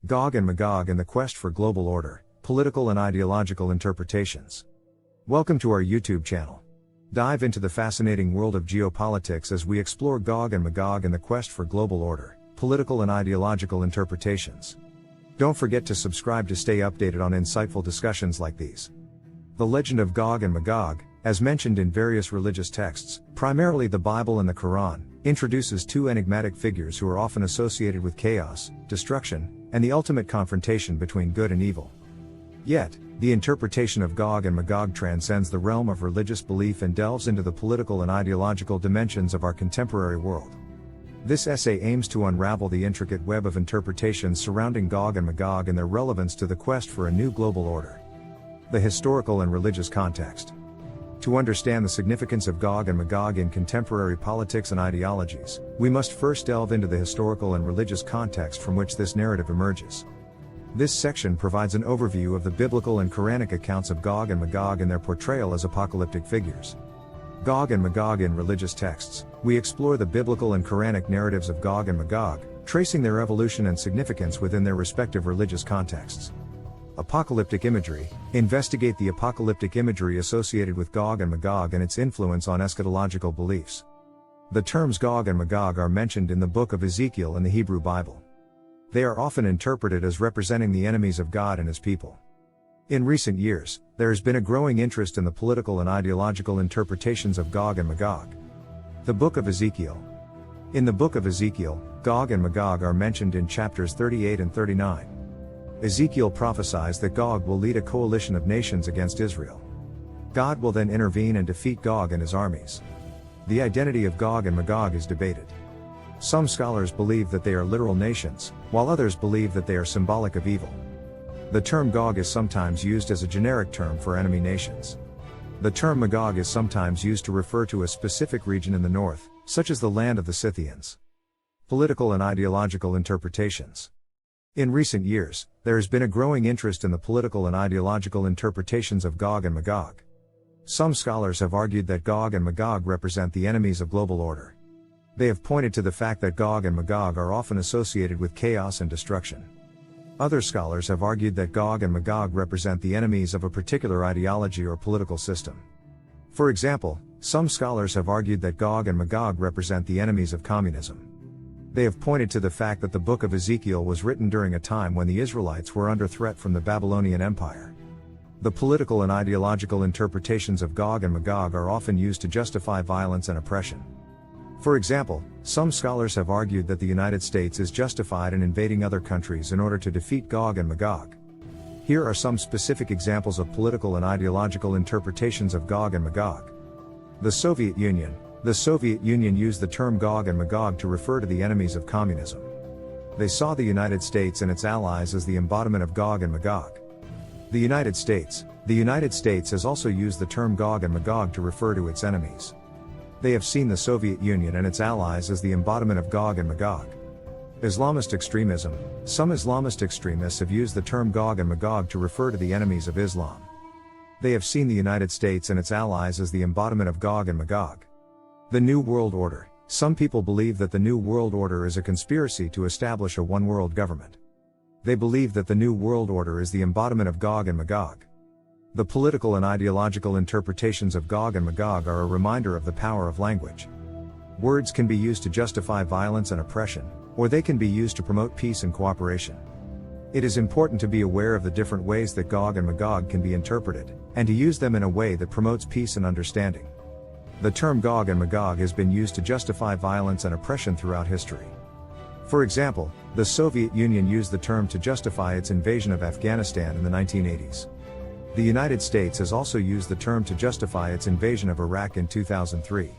Gog and Magog and the Quest for Global Order, Political and Ideological Interpretations. Welcome to our YouTube channel. Dive into the fascinating world of geopolitics as we explore Gog and Magog and the Quest for Global Order, Political and Ideological Interpretations. Don't forget to subscribe to stay updated on insightful discussions like these. The legend of Gog and Magog, as mentioned in various religious texts, primarily the Bible and the Quran, introduces two enigmatic figures who are often associated with chaos, destruction, and the ultimate confrontation between good and evil. Yet, the interpretation of Gog and Magog transcends the realm of religious belief and delves into the political and ideological dimensions of our contemporary world. This essay aims to unravel the intricate web of interpretations surrounding Gog and Magog and their relevance to the quest for a new global order. The historical and religious context. To understand the significance of Gog and Magog in contemporary politics and ideologies, we must first delve into the historical and religious context from which this narrative emerges. This section provides an overview of the biblical and Quranic accounts of Gog and Magog and their portrayal as apocalyptic figures. Gog and Magog in religious texts, we explore the biblical and Quranic narratives of Gog and Magog, tracing their evolution and significance within their respective religious contexts. Apocalyptic imagery, investigate the apocalyptic imagery associated with Gog and Magog and its influence on eschatological beliefs. The terms Gog and Magog are mentioned in the book of Ezekiel in the Hebrew Bible. They are often interpreted as representing the enemies of God and His people. In recent years, there has been a growing interest in the political and ideological interpretations of Gog and Magog. The book of Ezekiel. In the book of Ezekiel, Gog and Magog are mentioned in chapters 38 and 39. Ezekiel prophesies that Gog will lead a coalition of nations against Israel. God will then intervene and defeat Gog and his armies. The identity of Gog and Magog is debated. Some scholars believe that they are literal nations, while others believe that they are symbolic of evil. The term Gog is sometimes used as a generic term for enemy nations. The term Magog is sometimes used to refer to a specific region in the north, such as the land of the Scythians. Political and ideological interpretations. In recent years, there has been a growing interest in the political and ideological interpretations of Gog and Magog. Some scholars have argued that Gog and Magog represent the enemies of global order. They have pointed to the fact that Gog and Magog are often associated with chaos and destruction. Other scholars have argued that Gog and Magog represent the enemies of a particular ideology or political system. For example, some scholars have argued that Gog and Magog represent the enemies of communism. They have pointed to the fact that the book of Ezekiel was written during a time when the Israelites were under threat from the Babylonian Empire. The political and ideological interpretations of Gog and Magog are often used to justify violence and oppression. For example, some scholars have argued that the United States is justified in invading other countries in order to defeat Gog and Magog. Here are some specific examples of political and ideological interpretations of Gog and Magog. The Soviet Union. The Soviet Union used the term Gog and Magog to refer to the enemies of communism. They saw the United States and its allies as the embodiment of Gog and Magog. The United States has also used the term Gog and Magog to refer to its enemies. They have seen the Soviet Union and its allies as the embodiment of Gog and Magog. Islamist extremism. Some Islamist extremists have used the term Gog and Magog to refer to the enemies of Islam. They have seen the United States and its allies as the embodiment of Gog and Magog. The New World Order. Some people believe that the New World Order is a conspiracy to establish a one-world government. They believe that the New World Order is the embodiment of Gog and Magog. The political and ideological interpretations of Gog and Magog are a reminder of the power of language. Words can be used to justify violence and oppression, or they can be used to promote peace and cooperation. It is important to be aware of the different ways that Gog and Magog can be interpreted, and to use them in a way that promotes peace and understanding. The term Gog and Magog has been used to justify violence and oppression throughout history. For example, the Soviet Union used the term to justify its invasion of Afghanistan in the 1980s. The United States has also used the term to justify its invasion of Iraq in 2003.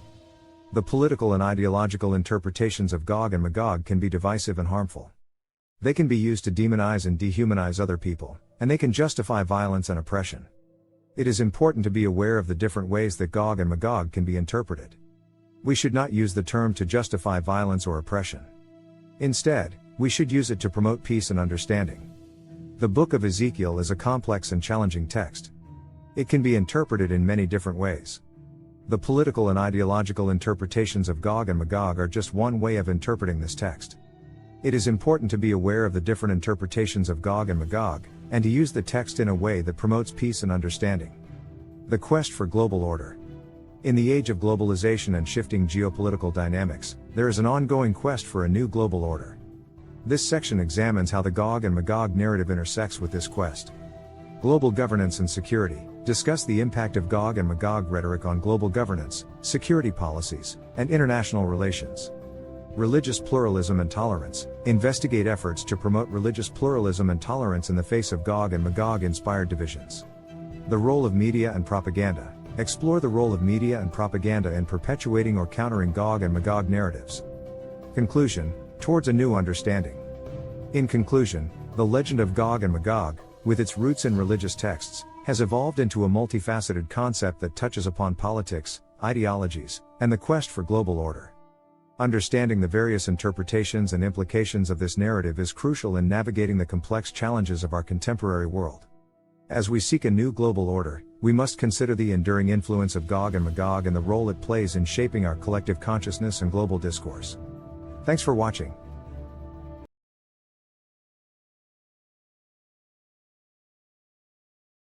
The political and ideological interpretations of Gog and Magog can be divisive and harmful. They can be used to demonize and dehumanize other people, and they can justify violence and oppression. It is important to be aware of the different ways that Gog and Magog can be interpreted. We should not use the term to justify violence or oppression. Instead, we should use it to promote peace and understanding. The book of Ezekiel is a complex and challenging text. It can be interpreted in many different ways. The political and ideological interpretations of Gog and Magog are just one way of interpreting this text. It is important to be aware of the different interpretations of Gog and Magog, and to use the text in a way that promotes peace and understanding. The quest for global order. In the age of globalization and shifting geopolitical dynamics, there is an ongoing quest for a new global order. This section examines how the Gog and Magog narrative intersects with this quest. Global governance and security. Discuss the impact of Gog and Magog rhetoric on global governance, security policies, and international relations. Religious pluralism and tolerance. Investigate efforts to promote religious pluralism and tolerance in the face of Gog and Magog-inspired divisions. The role of media and propaganda. Explore the role of media and propaganda in perpetuating or countering Gog and Magog narratives. Conclusion. Towards a new understanding. In conclusion, the legend of Gog and Magog, with its roots in religious texts, has evolved into a multifaceted concept that touches upon politics, ideologies, and the quest for global order. Understanding the various interpretations and implications of this narrative is crucial in navigating the complex challenges of our contemporary world. As we seek a new global order, we must consider the enduring influence of Gog and Magog and the role it plays in shaping our collective consciousness and global discourse. Thanks for watching.